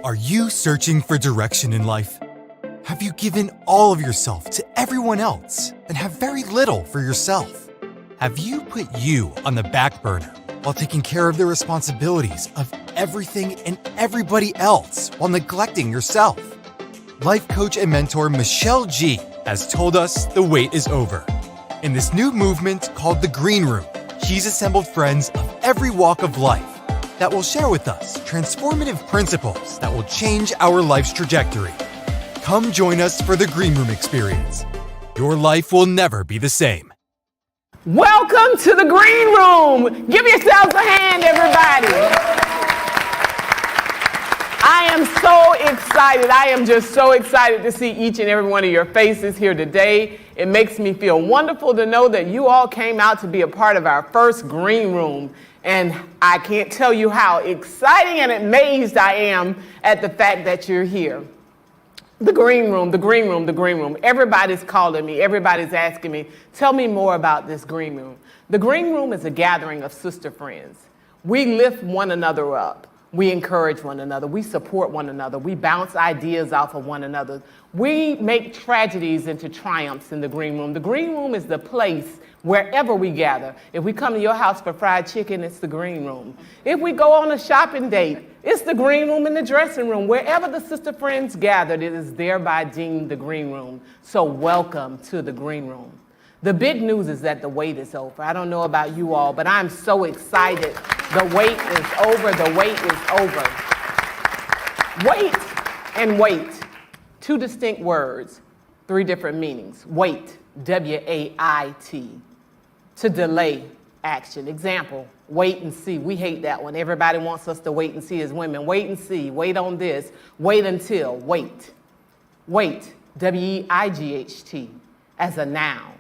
Are you searching for direction in life? Have you given all of yourself to everyone else and have very little for yourself? Have you put you on the back burner while taking care of the responsibilities of everything and everybody else while neglecting yourself? Life coach and mentor Michelle G has told us the wait is over. In this new movement called The Green Room, she's assembled friends of every walk of life that will share with us transformative principles that will change our life's trajectory. Come join us for the Green Room experience. Your life will never be the same. Welcome to the Green Room. Give yourselves a hand, everybody. I am so excited. I am just so excited to see each and every one of your faces here today. It makes me feel wonderful to know that you all came out to be a part of our first Green Room. And I can't tell you how exciting and amazed I am at the fact that you're here. The Green Room, the Green Room, the Green Room. Everybody's calling me. Everybody's asking me, tell me more about this Green Room. The Green Room is a gathering of sister friends. We lift one another up. We encourage one another. We support one another. We bounce ideas off of one another. We make tragedies into triumphs in the Green Room. The Green Room is the place wherever we gather. If we come to your house for fried chicken, it's the Green Room. If we go on a shopping date, it's the Green Room in the dressing room. Wherever the sister friends gathered, it is thereby deemed the Green Room. So welcome to the Green Room. The big news is that the wait is over. I don't know about you all, but I'm so excited. The wait is over. The wait is over. Wait and wait. Two distinct words, three different meanings. Wait, W-A-I-T. To delay action. Example, wait and see. We hate that one. Everybody wants us to wait and see as women. Wait and see. Wait on this. Wait until. Wait. Wait, W-E-I-G-H-T, as a noun.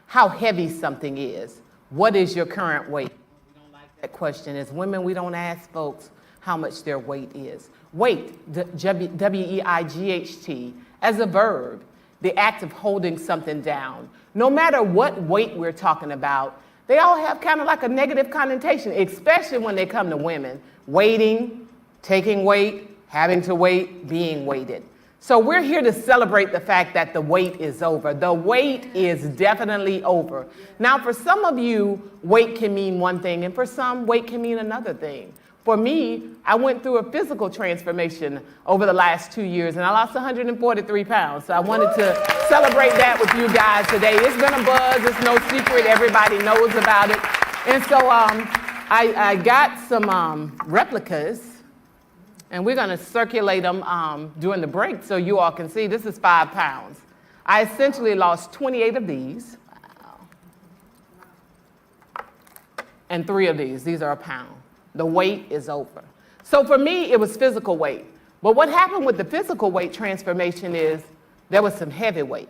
How heavy something is. What is your current weight? We don't like that question. As women, we don't ask folks how much their weight is. Weight, W-E-I-G-H-T, as a verb, the act of holding something down. No matter what weight we're talking about, they all have kind of like a negative connotation, especially when they come to women. Waiting, taking weight, having to wait, being weighted. So we're here to celebrate the fact that the wait is over. The wait is definitely over. Now, for some of you, wait can mean one thing, and for some, wait can mean another thing. For me, I went through a physical transformation over the last 2 years, and I lost 143 pounds. So I wanted to celebrate that with you guys today. It's been a buzz. It's no secret. Everybody knows about it. And so I got some replicas, and we're going to circulate them during the break so you all can see. This is 5 pounds. I essentially lost 28 of these. And 3 of these. These are a pound. The wait is over. So for me, it was physical weight. But what happened with the physical weight transformation is there was some heavy weight.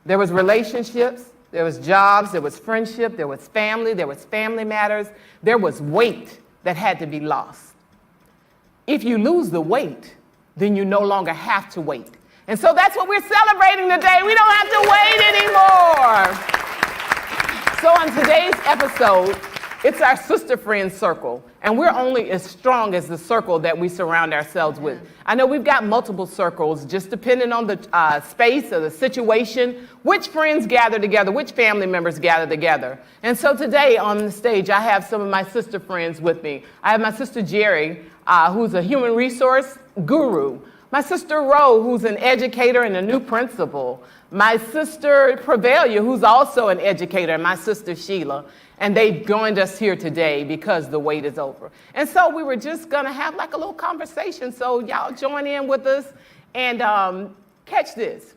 There was relationships, there was jobs, there was friendship, there was family matters. There was weight that had to be lost. If you lose the weight, then you no longer have to wait. And so that's what we're celebrating today. We don't have to wait anymore. So on today's episode, it's our sister friend circle, and we're only as strong as the circle that we surround ourselves with. I know we've got multiple circles, just depending on the space or the situation, which friends gather together, which family members gather together. And so today on the stage, I have some of my sister friends with me. I have my sister Jerry, who's a human resource guru. My sister Ro, who's an educator and a new principal. My sister Prevalia, who's also an educator, and my sister Sheila. And they joined us here today because the wait is over. And so we were just gonna have like a little conversation. So y'all join in with us and catch this.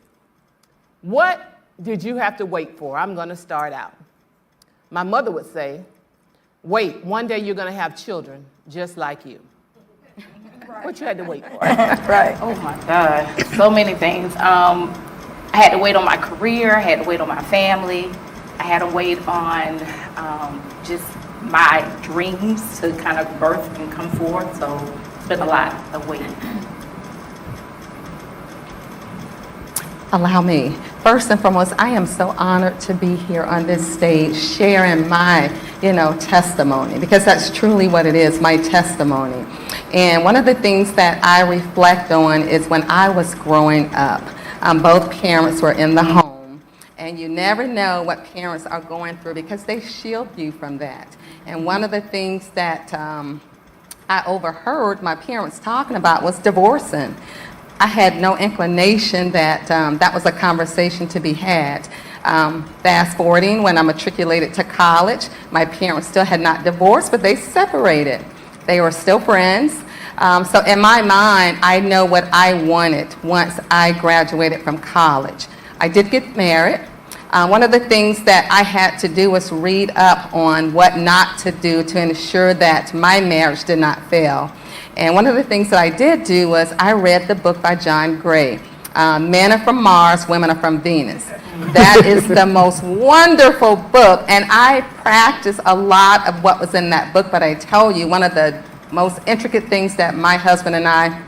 What did you have to wait for? I'm gonna start out. My mother would say, wait, one day you're gonna have children just like you. Right. What you had to wait for? Right. Oh my God, so many things. I had to wait on my career, I had to wait on my family. I had to wait on just my dreams to kind of birth and come forth. So it's been a lot of waiting. Allow me. First and foremost, I am so honored to be here on this stage sharing my, testimony, because that's truly what it is, my testimony. And one of the things that I reflect on is when I was growing up, both parents were in the home, and you never know what parents are going through because they shield you from that. And one of the things that I overheard my parents talking about was divorcing. I had no inclination that that was a conversation to be had. Fast forwarding, when I matriculated to college, my parents still had not divorced, but they separated. They were still friends. So in my mind, I know what I wanted once I graduated from college. I did get married. One of the things that I had to do was read up on what not to do to ensure that my marriage did not fail. And one of the things that I did do was I read the book by John Gray, Men Are From Mars, Women Are From Venus. That is the most wonderful book, and I practiced a lot of what was in that book, but I tell you, one of the most intricate things that my husband and I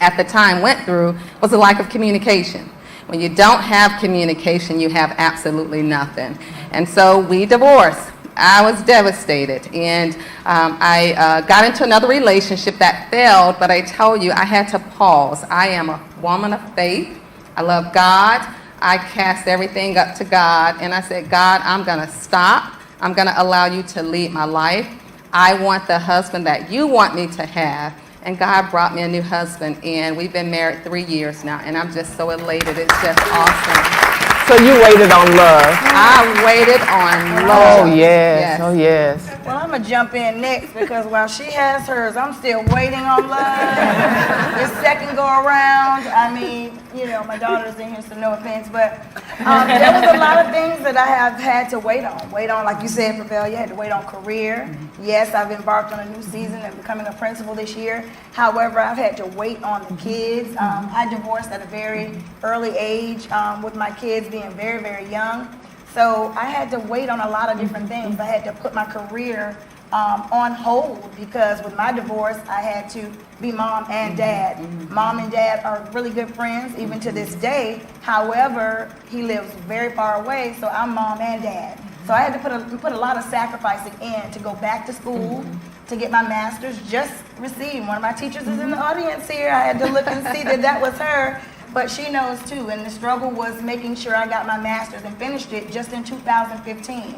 at the time went through was a lack of communication. When you don't have communication, you have absolutely nothing. And so we divorced. I was devastated, and I got into another relationship that failed, but I tell you, I had to pause. I am a woman of faith. I love God. I cast everything up to God, and I said, God, I'm going to stop. I'm going to allow you to lead my life. I want the husband that you want me to have. And God brought me a new husband, and we've been married 3 years now, and I'm just so elated. It's just awesome. So you waited on love. I waited on love. Oh, yes. Oh, yes. Well, I'm going to jump in next because while she has hers, I'm still waiting on love. This second go around, I mean, you know, my daughter's in here, so no offense, but there was a lot of things that I have had to wait on. Wait on, like you said, Prevail, you had to wait on career. Yes, I've embarked on a new season of becoming a principal this year. However, I've had to wait on the kids. I divorced at a very early age with my kids being very, very young. So I had to wait on a lot of different things. I had to put my career on hold because with my divorce, I had to be mom and dad. Mom and dad are really good friends, even to this day. However, he lives very far away, so I'm mom and dad. So I had to put a lot of sacrificing in to go back to school, to get my master's, just received. One of my teachers is in the audience here. I had to look and see that was her. But she knows too, and the struggle was making sure I got my master's and finished it just in 2015.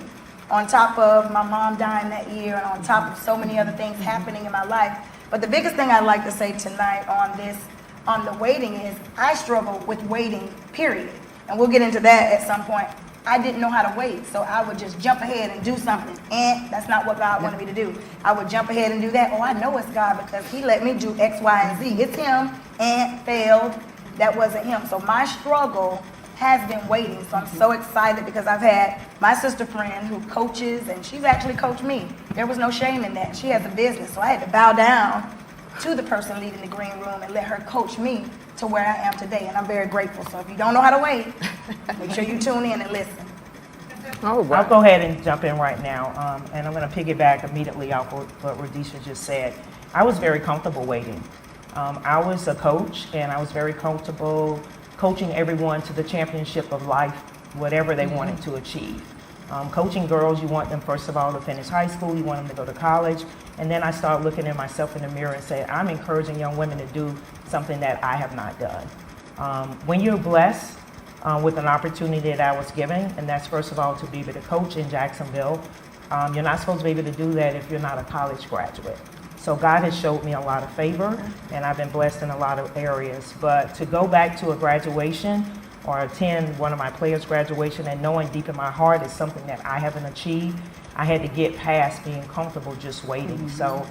On top of my mom dying that year and on top of so many other things happening in my life. But the biggest thing I'd like to say tonight on the waiting is I struggle with waiting, period. And we'll get into that at some point. I didn't know how to wait, so I would just jump ahead and do something. And that's not what God wanted me to do. I would jump ahead and do that. Oh, I know it's God because he let me do X, Y, and Z. It's him, and failed. That wasn't him. So my struggle has been waiting. So I'm so excited because I've had my sister friend who coaches, and she's actually coached me. There was no shame in that. She has a business, so I had to bow down to the person leading the green room and let her coach me to where I am today, and I'm very grateful. So if you don't know how to wait, make sure you tune in and listen. Oh, wow. I'll go ahead and jump in right now, and I'm going to piggyback immediately off what Radisha just said. I was very comfortable waiting. I was a coach, and I was very comfortable coaching everyone to the championship of life, whatever they wanted to achieve. Coaching girls, you want them, first of all, to finish high school, you want them to go to college, and then I started looking at myself in the mirror and said, I'm encouraging young women to do something that I have not done. When you're blessed with an opportunity that I was given, and that's first of all to be able to coach in Jacksonville, you're not supposed to be able to do that if you're not a college graduate. So God has showed me a lot of favor, and I've been blessed in a lot of areas. But to go back to a graduation or attend one of my players' graduation and knowing deep in my heart is something that I haven't achieved, I had to get past being comfortable just waiting. So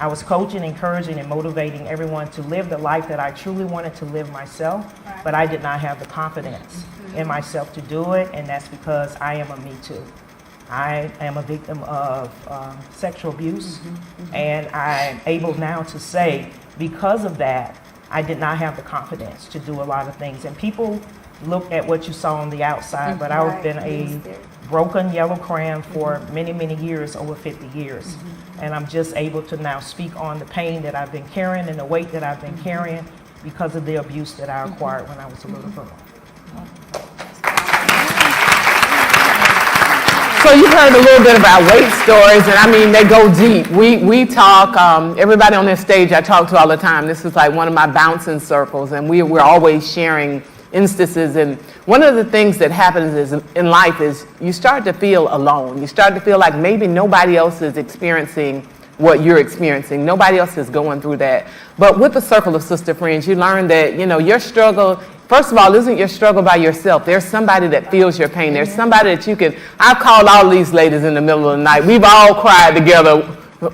I was coaching, encouraging, and motivating everyone to live the life that I truly wanted to live myself, but I did not have the confidence in myself to do it, and that's because I am a Me Too. I am a victim of sexual abuse, and I'm able now to say, because of that, I did not have the confidence to do a lot of things. And people look at what you saw on the outside, but I've been a broken yellow crayon for many, many years, over 50 years. And I'm just able to now speak on the pain that I've been carrying and the weight that I've been carrying because of the abuse that I acquired when I was a little girl. So you've heard a little bit about weight stories, and I mean, they go deep. We talk, everybody on this stage I talk to all the time, this is like one of my bouncing circles, and we're always sharing instances. And one of the things that happens is in life is you start to feel alone. You start to feel like maybe nobody else is experiencing what you're experiencing. Nobody else is going through that. But with the circle of sister friends, you learn that, your struggle, first of all, isn't your struggle by yourself. There's somebody that feels your pain. There's somebody that you can, I've called all these ladies in the middle of the night. We've all cried together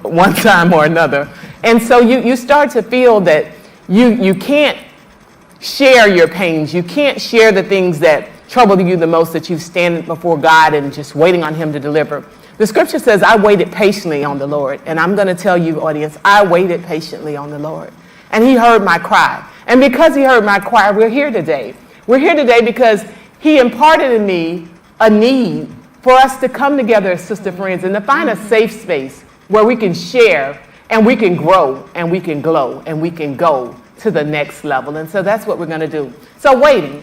one time or another. And so you start to feel that you can't share your pains. You can't share the things that trouble you the most, that you stand before God and just waiting on Him to deliver. The scripture says, I waited patiently on the Lord. And I'm going to tell you, audience, I waited patiently on the Lord. And He heard my cry. And because He heard my cry, we're here today. We're here today because He imparted in me a need for us to come together as sister friends and to find a safe space where we can share and we can grow and we can glow and we can go to the next level. And so that's what we're going to do. So waiting.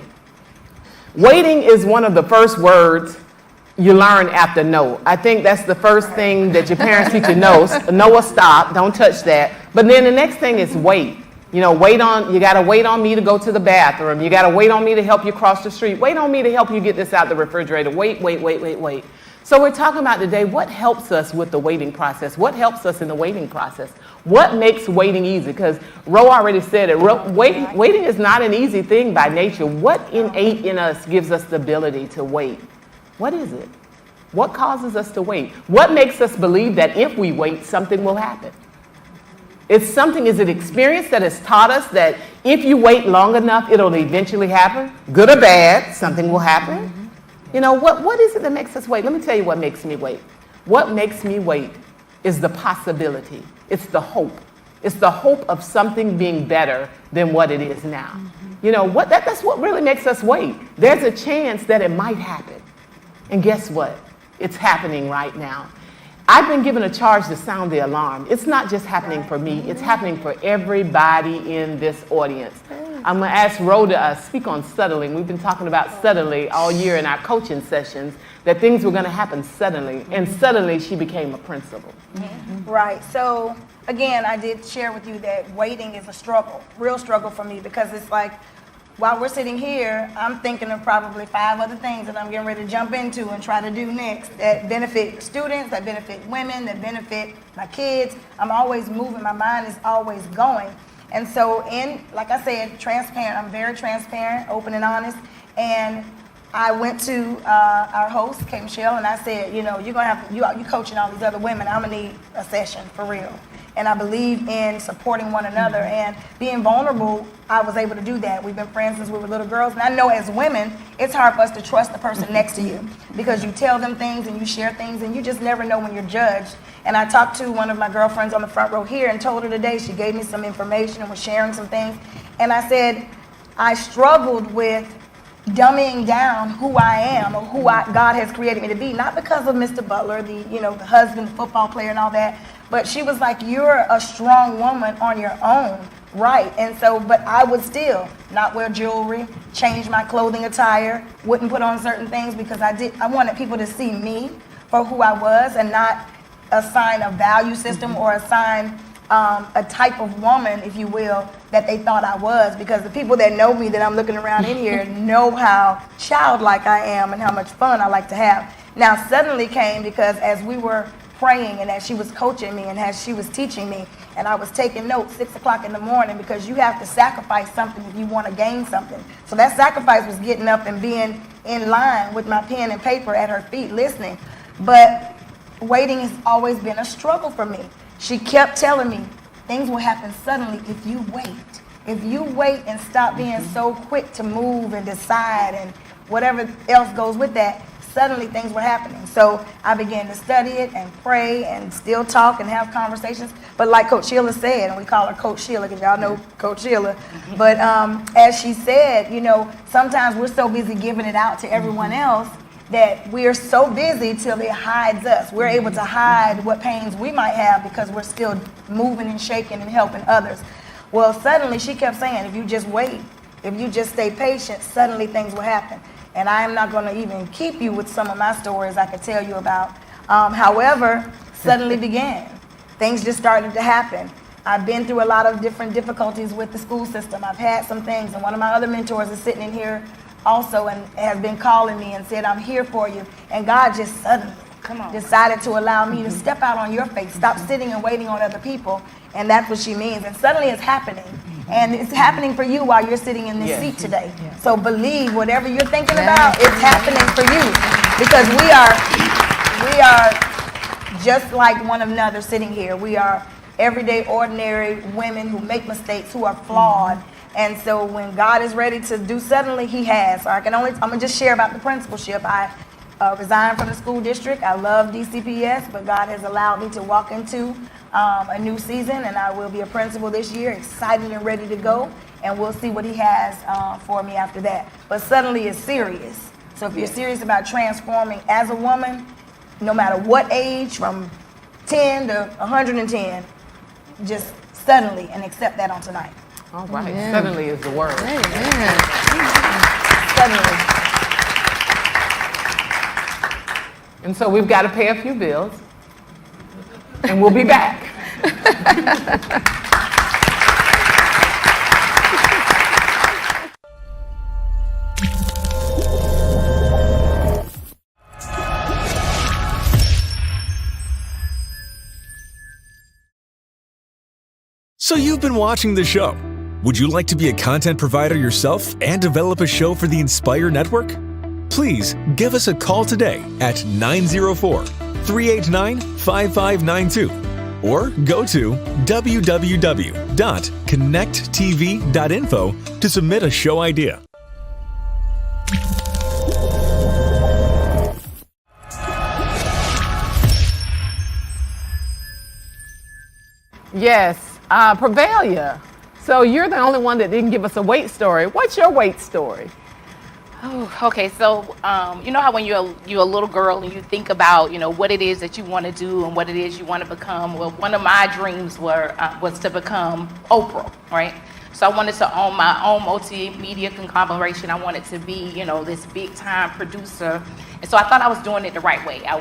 Waiting is one of the first words you learn after no. I think that's the first thing that your parents teach you. No, stop, don't touch that. But then the next thing is wait. You gotta wait on me to go to the bathroom. You gotta wait on me to help you cross the street. Wait on me to help you get this out the refrigerator. Wait. So we're talking about today what helps us with the waiting process. What helps us in the waiting process? What makes waiting easy? Because Ro already said it. Waiting is not an easy thing by nature. What innate in us gives us the ability to wait? What is it? What causes us to wait? What makes us believe that if we wait, something will happen? Is it experience that has taught us that if you wait long enough, it'll eventually happen? Good or bad, something will happen. What is it that makes us wait? Let me tell you what makes me wait. What makes me wait is the possibility. It's the hope. It's the hope of something being better than what it is now. That's what really makes us wait. There's a chance that it might happen. And guess what? It's happening right now. I've been given a charge to sound the alarm. It's not just happening for me, it's happening for everybody in this audience. I'm going to ask Ro to speak on settling. We've been talking about suddenly all year in our coaching sessions, that things were going to happen suddenly. And suddenly she became a principal. Right. So, again, I did share with you that waiting is a struggle, real struggle for me, because it's like, while we're sitting here, I'm thinking of probably 5 other things that I'm getting ready to jump into and try to do next that benefit students, that benefit women, that benefit my kids. I'm always moving. My mind is always going. And so like I said, transparent. I'm very transparent, open and honest. And I went to our host, Kay Michelle, and I said, you're going to have, you coaching all these other women, I'm going to need a session for real. And I believe in supporting one another and being vulnerable. I was able to do that. We've been friends since we were little girls. And I know as women, it's hard for us to trust the person next to you because you tell them things and you share things and you just never know when you're judged. And I talked to one of my girlfriends on the front row here and told her today, she gave me some information and was sharing some things. And I said, I struggled with dumbing down who I am or who God has created me to be, not because of Mr. Butler, the husband, the football player and all that, but she was like, you're a strong woman on your own, right? And so, but I would still not wear jewelry, change my clothing attire, wouldn't put on certain things because I wanted people to see me for who I was and not assign a value system or assign a type of woman, if you will, that they thought I was, because the people that know me that I'm looking around in here know how childlike I am and how much fun I like to have. Now, suddenly came because as we were praying and as she was coaching me and as she was teaching me and I was taking notes 6 o'clock in the morning, because you have to sacrifice something if you want to gain something. So that sacrifice was getting up and being in line with my pen and paper at her feet listening. But waiting has always been a struggle for me. She kept telling me, things will happen suddenly if you wait. If you wait and stop being so quick to move and decide and whatever else goes with that, suddenly things were happening. So I began to study it and pray and still talk and have conversations. But like Coach Sheila said, and we call her Coach Sheila because y'all know Coach Sheila, but as she said, sometimes we're so busy giving it out to everyone else that we're so busy till it hides us. We're able to hide what pains we might have because we're still moving and shaking and helping others. Well, suddenly she kept saying, if you just wait, if you just stay patient, suddenly things will happen. And I am not going to even keep you with some of my stories I could tell you about. However, suddenly began. Things just started to happen. I've been through a lot of different difficulties with the school system. I've had some things, and one of my other mentors is sitting in here also and has been calling me and said, I'm here for you. And God just suddenly decided to allow me to step out on your face, stop sitting and waiting on other people. And that's what she means. And suddenly it's happening. And it's happening for you while you're sitting in this seat today. So believe whatever you're thinking about, it's happening for you. Because we are just like one another sitting here. We are everyday, ordinary women who make mistakes, who are flawed. And so when God is ready to do suddenly, he has. So I'm gonna just share about the principalship. I resigned from the school district. I love DCPS, but God has allowed me to walk into a new season, and I will be a principal this year, excited and ready to go. And we'll see what he has for me after that. But suddenly is serious. So if you're serious about transforming as a woman, no matter what age, from 10 to 110, just suddenly, and accept that on tonight. All right. Suddenly is the word. Amen. Suddenly. And so we've got to pay a few bills, and we'll be back. So you've been watching the show. Would you like to be a content provider yourself and develop a show for the Inspire Network? Please give us a call today at 904-389-5592 or go to www.connecttv.info to submit a show idea. Yes, Prevalia. So you're the only one that didn't give us a weight story. What's your weight story? Oh, okay. So, you know how when you're a little girl and you think about, what it is that you want to do and what it is you want to become. Well, one of my dreams was to become Oprah, right? So I wanted to own my own multimedia conglomeration. I wanted to be, this big time producer. And so I thought I was doing it the right way. I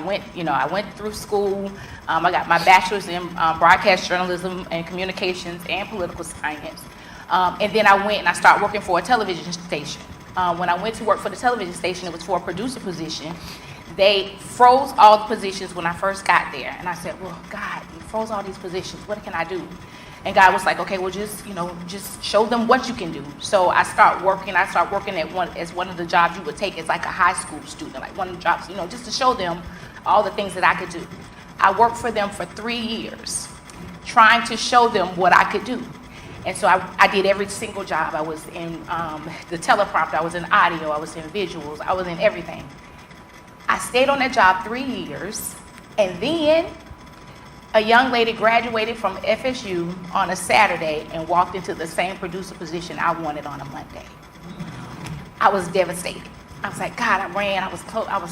went through school. I got my bachelor's in broadcast journalism and communications and political science. And then I went and I started working for a television station. When I went to work for the television station, it was for a producer position. They froze all the positions when I first got there. And I said, well, God, you froze all these positions. What can I do? And God was like, okay, well, just show them what you can do. So I started working as one of the jobs you would take as like a high school student, like one of the jobs, just to show them all the things that I could do. I worked for them for 3 years, trying to show them what I could do. And so I did every single job. I was in the teleprompter, I was in audio, I was in visuals, I was in everything. I stayed on that job 3 years, and then a young lady graduated from FSU on a Saturday and walked into the same producer position I wanted on a Monday. I was devastated. I was like, God, I ran, I was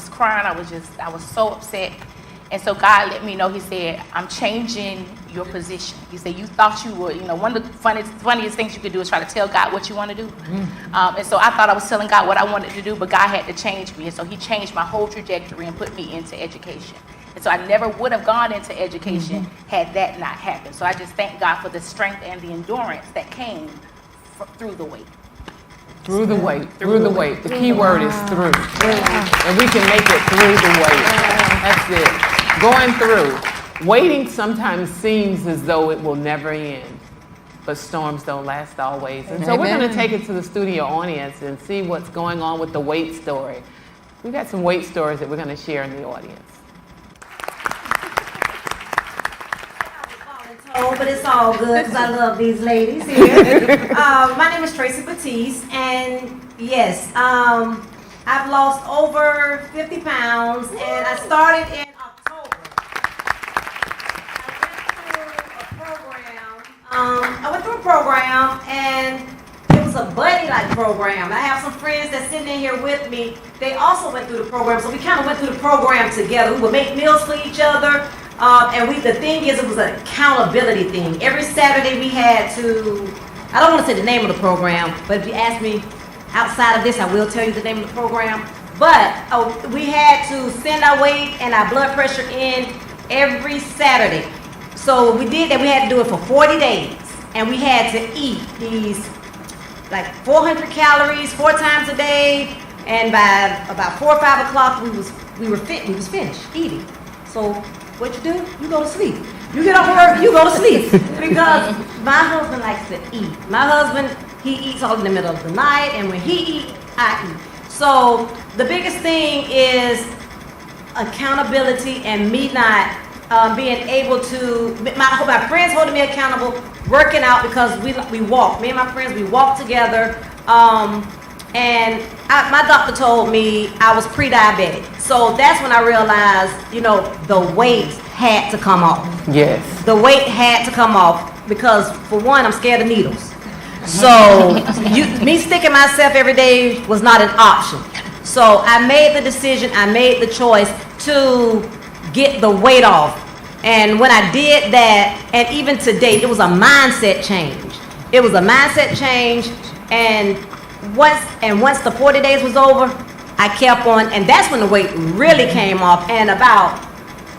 crying, I was so upset. And so God let me know, he said, I'm changing your position. He said, you thought you would, one of the funniest things you could do is try to tell God what you want to do. And so I thought I was telling God what I wanted to do, but God had to change me. And so he changed my whole trajectory and put me into education. And so I never would have gone into education had that not happened. So I just thank God for the strength and the endurance that came through the wait. Through the wait. The key word is through. And we can make it through the wait. That's it. Going through. Waiting sometimes seems as though it will never end, but storms don't last always. And so we're going to take it to the studio audience and see what's going on with the wait story. We've got some wait stories that we're going to share in the audience. But it's all good because I love these ladies here. My name is Tracy Batiste, and yes, I've lost over 50 pounds, and I started in October. I went through a program, and it was a buddy-like program. I have some friends that's sitting in here with me. They also went through the program, so we kind of went through the program together. We would make meals for each other. And the thing is, it was an accountability thing. Every Saturday we had to, I don't want to say the name of the program, but if you ask me, outside of this, I will tell you the name of the program. But we had to send our weight and our blood pressure in every Saturday. So we did that. We had to do it for 40 days. And we had to eat these like 400 calories 4 times a day. And by about 4 or 5 o'clock, we was finished eating. So what you do? You go to sleep. You get off work, you go to sleep. Because my husband likes to eat. My husband, he eats all in the middle of the night. And when he eats, I eat. So the biggest thing is accountability and me not being able to, my friends holding me accountable, working out because we walk. Me and my friends, we walk together. And my doctor told me I was pre-diabetic. So that's when I realized, the weight had to come off. Yes. The weight had to come off because, for one, I'm scared of needles. So me sticking myself every day was not an option. So I made the decision, I made the choice to get the weight off. And when I did that, and even today, it was a mindset change. It was a mindset change. And once the 40 days was over, I kept on, and that's when the weight really came off. And about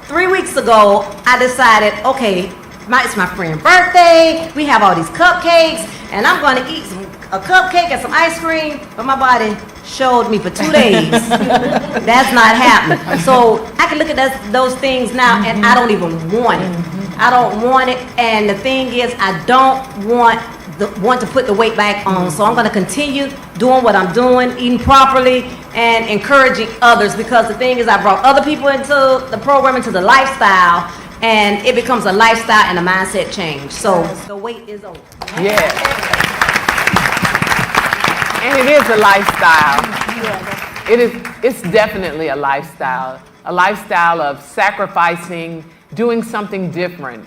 3 weeks ago, I decided, okay, it's my friend's birthday, we have all these cupcakes, and I'm gonna eat a cupcake and some ice cream, but my body showed me for 2 days. That's not happening. So I can look at those things now, and I don't even want it. I don't want it, and the thing is, I don't want to put the weight back on. So I'm gonna continue doing what I'm doing, eating properly, and encouraging others, because the thing is, I brought other people into the program, into the lifestyle, and it becomes a lifestyle and a mindset change. So the weight is over. Yes. And it is a lifestyle. It's definitely a lifestyle of sacrificing, doing something different,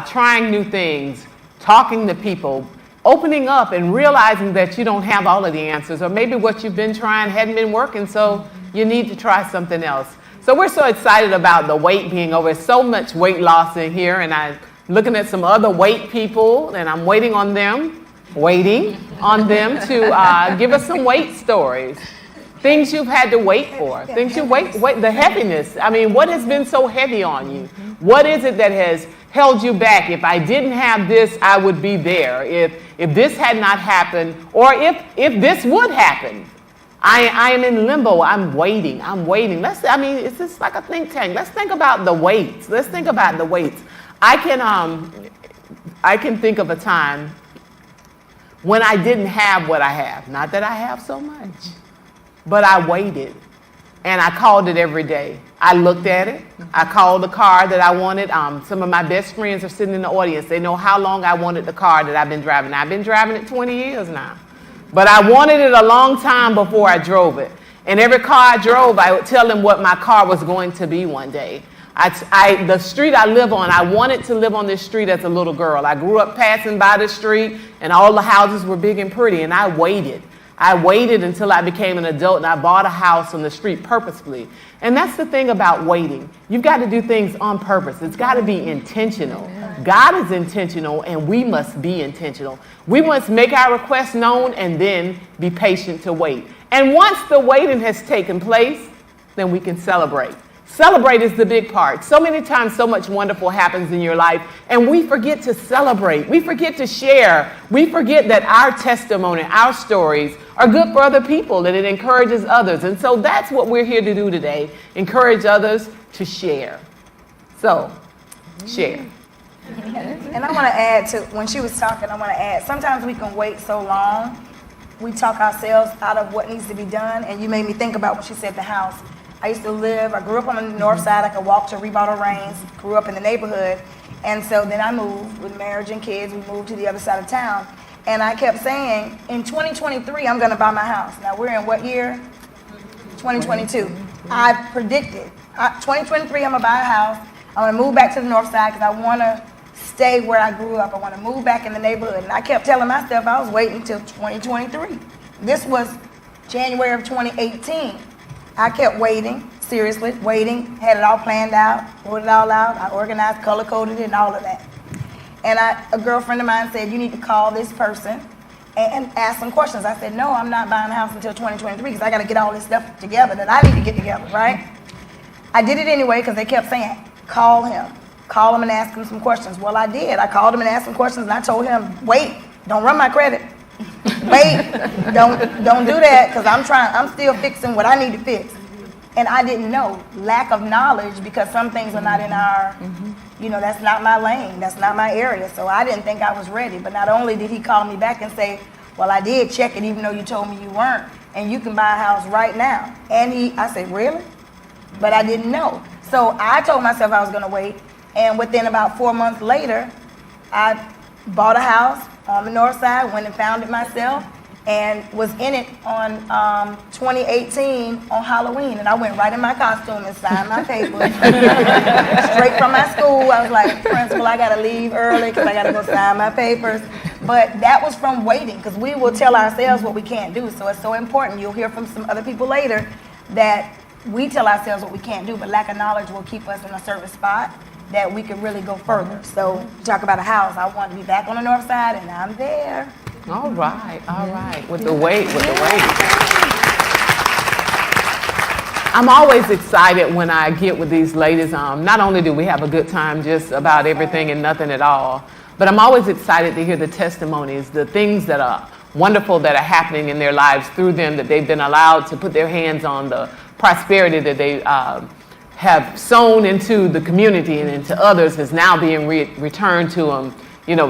trying new things, talking to people, opening up and realizing that you don't have all of the answers, or maybe what you've been trying hadn't been working, so you need to try something else. So we're so excited about the weight being over. There's so much weight loss in here, and I'm looking at some other weight people, and I'm waiting on them to give us some weight stories. Things you've had to wait for, things you wait, the heaviness. I mean, what has been so heavy on you? What is it that has held you back? If I didn't have this, I would be there. If this had not happened, or if this would happen, I am in limbo. I'm waiting. It's just like a think tank. Let's think about the weights. I can think of a time when I didn't have what I have. Not that I have so much, but I waited, and I called it every day. I looked at it. I called the car that I wanted. Some of my best friends are sitting in the audience. They know how long I wanted the car that I've been driving. I've been driving it 20 years now. But I wanted it a long time before I drove it. And every car I drove, I would tell them what my car was going to be one day. The street I live on, I wanted to live on this street as a little girl. I grew up passing by the street, and all the houses were big and pretty, and I waited. I waited until I became an adult, and I bought a house on the street purposefully. And that's the thing about waiting. You've got to do things on purpose. It's got to be intentional. God is intentional, and we must be intentional. We must make our requests known and then be patient to wait. And once the waiting has taken place, then we can celebrate. Celebrate is the big part. So many times, so much wonderful happens in your life, and we forget to celebrate. We forget to share. We forget that our testimony, our stories are good for other people, and it encourages others. And so that's what we're here to do today, encourage others to share. So, share. And I want to add to, when she was talking, I want to add, sometimes we can wait so long, we talk ourselves out of what needs to be done, and you made me think about when she said the house. I grew up on the north side. I could walk to Rebottle Rains, grew up in the neighborhood. And so then I moved with marriage and kids. We moved to the other side of town. And I kept saying, in 2023, I'm going to buy my house. Now, we're in what year? 2022. I predicted, 2023, I'm going to buy a house. I want to move back to the north side because I want to stay where I grew up. I want to move back in the neighborhood. And I kept telling myself I was waiting until 2023. This was January of 2018. I kept waiting, seriously, waiting, had it all planned out, wrote it all out. I organized, color-coded it, and all of that. And a girlfriend of mine said, you need to call this person and asked some questions. I said, no, I'm not buying a house until 2023 because I got to get all this stuff together that I need to get together, right? I did it anyway because they kept saying, call him and ask him some questions. Well, I did. I called him and asked him questions, and I told him, wait, don't run my credit. Wait, don't do that because I'm still fixing what I need to fix. And I didn't know, lack of knowledge, because some things are not in our, that's not my lane, that's not my area. So I didn't think I was ready. But not only did he call me back and say, well, I did check it even though you told me you weren't, and you can buy a house right now. And I said, really? But I didn't know. So I told myself I was gonna wait, and within about 4 months later, I bought a house on the north side, went and found it myself, and was in it on 2018 on Halloween. And I went right in my costume and signed my papers. Straight from my school. I was like, principal, I gotta leave early because I gotta go sign my papers. But that was from waiting, because we will tell ourselves what we can't do. So it's so important. You'll hear from some other people later that we tell ourselves what we can't do, but lack of knowledge will keep us in a certain spot that we can really go further. So talk about a house. I want to be back on the north side, and I'm there. All right. With the weight. I'm always excited when I get with these ladies. Not only do we have a good time just about everything and nothing at all, but I'm always excited to hear the testimonies, the things that are wonderful that are happening in their lives through them, that they've been allowed to put their hands on, the prosperity that they have sown into the community and into others is now being returned to them,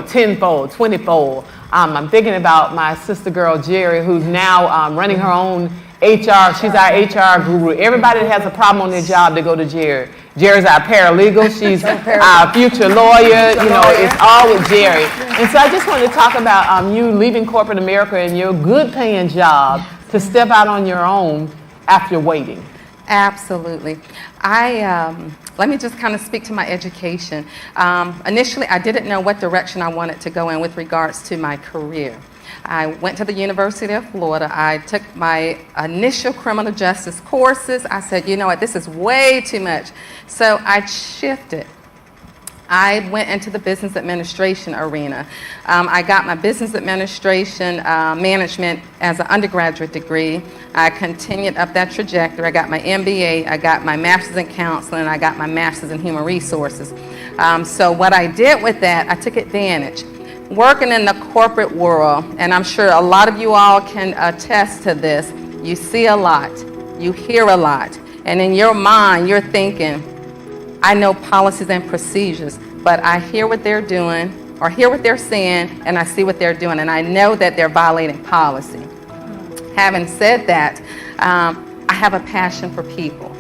tenfold, 20-fold. I'm thinking about my sister girl, Jerry, who's now running her own HR. She's our HR guru. Everybody that has a problem on their job, they go to Jerry. Jerry's our paralegal. She's our future lawyer. It's all with Jerry. And so I just want to talk about you leaving corporate America and your good paying job to step out on your own after waiting. Absolutely. Let me just kind of speak to my education. Initially, I didn't know what direction I wanted to go in with regards to my career. I went to the University of Florida. I took my initial criminal justice courses. I said, you know what, this is way too much. So I shifted. I went into the business administration arena. I got my business administration management as an undergraduate degree. I continued up that trajectory. I got my MBA, I got my master's in counseling, and I got my master's in human resources. So what I did with that, I took advantage. Working in the corporate world, and I'm sure a lot of you all can attest to this, you see a lot, you hear a lot, and in your mind you're thinking, I know policies and procedures, but I hear what they're doing or hear what they're saying, and I see what they're doing, and I know that they're violating policy. Having said that, I have a passion for people.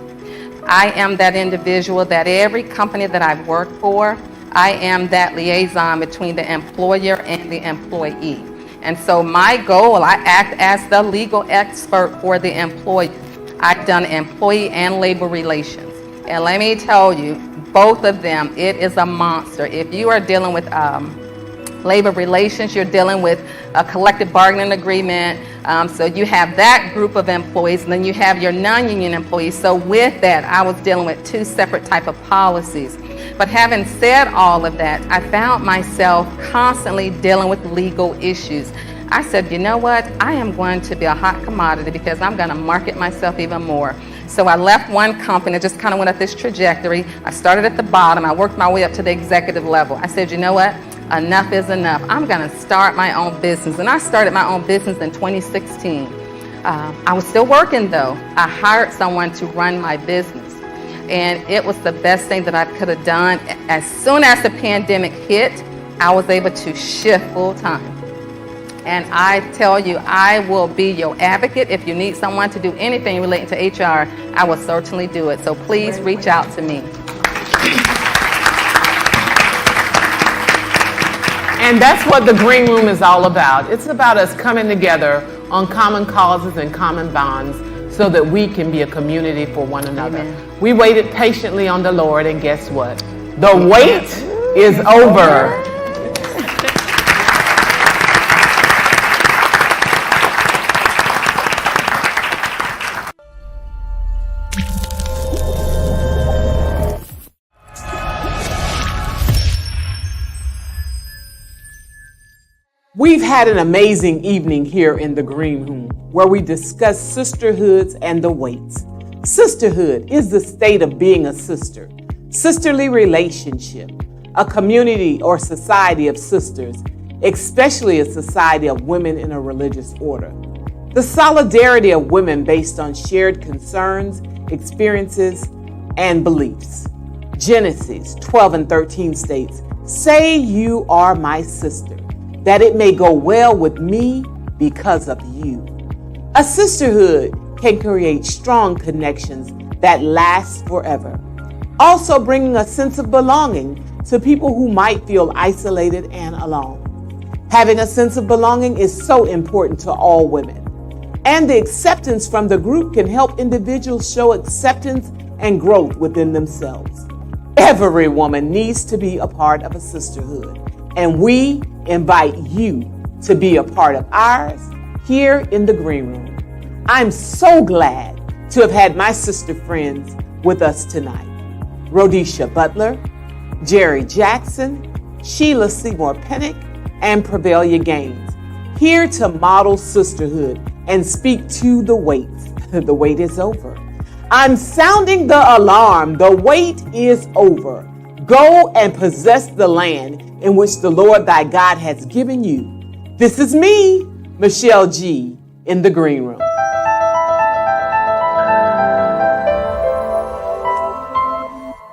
I am that individual that every company that I've worked for, I am that liaison between the employer and the employee. And so my goal, I act as the legal expert for the employee. I've done employee and labor relations. And let me tell you, both of them, it is a monster. If you are dealing with labor relations, you're dealing with a collective bargaining agreement. So you have that group of employees, and then you have your non-union employees. So with that, I was dealing with two separate type of policies. But having said all of that, I found myself constantly dealing with legal issues. I said, you know what? I am going to be a hot commodity because I'm going to market myself even more. So I left one company, just kind of went up this trajectory. I started at the bottom. I worked my way up to the executive level. I said, you know what? Enough is enough. I'm going to start my own business. And I started my own business in 2016. I was still working, though. I hired someone to run my business. And it was the best thing that I could have done. As soon as the pandemic hit, I was able to shift full time. And I tell you, I will be your advocate. If you need someone to do anything relating to HR, I will certainly do it. So please reach out to me. And that's what the Green Room is all about. It's about us coming together on common causes and common bonds so that we can be a community for one another. Amen. We waited patiently on the Lord, and guess what? The wait is over. We've had an amazing evening here in the Green Room where we discussed sisterhoods and the weights. Sisterhood is the state of being a sister, sisterly relationship, a community or society of sisters, especially a society of women in a religious order. The solidarity of women based on shared concerns, experiences, and beliefs. Genesis 12 and 13 states, "Say you are my sister, that it may go well with me because of you." A sisterhood can create strong connections that last forever, also bringing a sense of belonging to people who might feel isolated and alone. Having a sense of belonging is so important to all women, and the acceptance from the group can help individuals show acceptance and growth within themselves. Every woman needs to be a part of a sisterhood, and we invite you to be a part of ours here in the Green Room. I'm so glad to have had my sister friends with us tonight. Rhodesha Butler, Jerry Jackson, Sheila Seymour Pennick, and Prevalia Gaines, here to model sisterhood and speak to the wait. The wait is over. I'm sounding the alarm. The wait is over. Go and possess the land in which the Lord thy God has given you. This is me, Michelle G., in the Green Room.